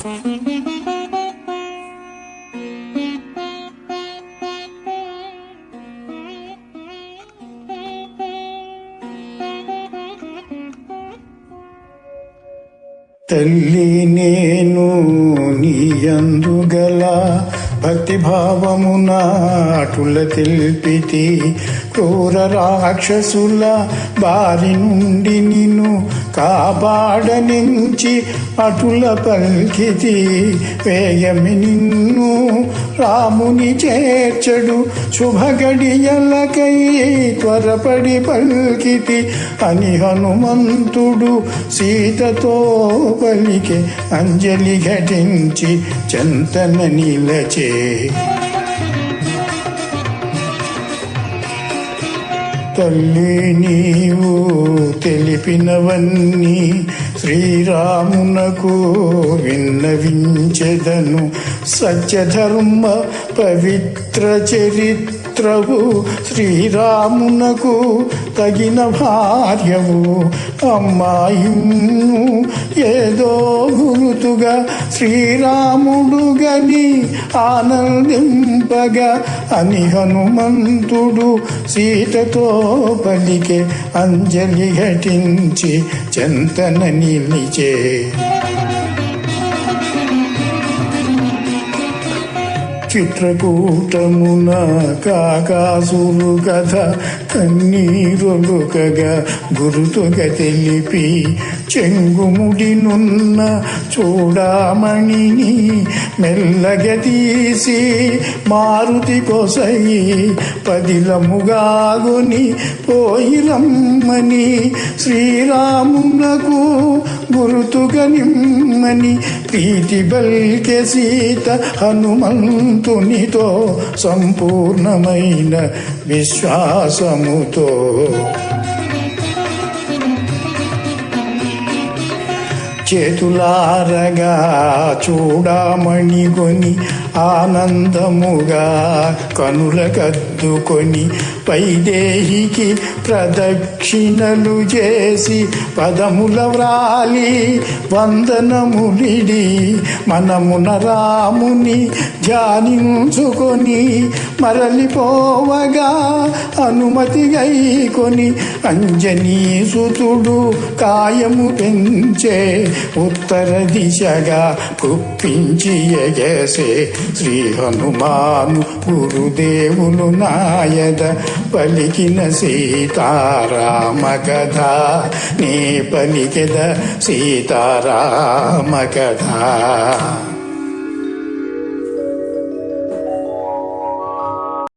తల్లి నేను నీయందు గల భక్తిభావమున అటుల తెల్పితి క్రూర రాక్షసుల బారి నుండి నిన్ను కాపాడనించి అటుల పల్కితి వేయమి నిన్ను రాముని చేర్చడు శుభగడియలకై త్వరపడి పల్కితి అని హనుమంతుడు సీతతో పలికే అంజలి ఘటించి చెంతన నిలచే. తల్లి నీవు తెలిపినవన్నీ శ్రీరామునకు విన్నవించెదను. సత్యధర్మ పవిత్ర చరిత్రవు శ్రీరామునకు తగిన భార్యవు. అమ్మాయిను ఏదో గురుతుగా శ్రీరాముడు గని ఆనందింపగా అని హనుమంతుడు సీతతో పలికే అంజలి ఘటించి చెంతన నిలిచే. చిత్రకూటమున కాకాసురు కథ కన్నీరొలుకగా గురుతుగా తెలిపి చెంగుముడినున్న చూడామణిని మెల్లగా తీసి మారుతి కొసయి పదిలముగాగుని పోయి రమ్మని శ్రీరామునకు గురుతుగా నిమ్మని ప్రీతి బల్కె సీత హనుమంతునితో సంపూర్ణమైన విశ్వాసముతో. చేతులారగా చూడామణి కొని ఆనందముగా కనుల కద్దుకొని వైదేహికి ప్రదక్షిణలు చేసి పదముల వ్రాలి వందనములిడి మనమున రాముని ధ్యానించుకొని మరలిపోవగా అనుమతి గైకొని అంజనీసుతుడు కాయము పెంచే ఉత్తర దిశగా కుప్పించి ఎగసే. శ్రీ హనుమాను గురుదేవులు నాయద పలికిన సీతారామ కథ నే పలికెద సీతారామ కథ.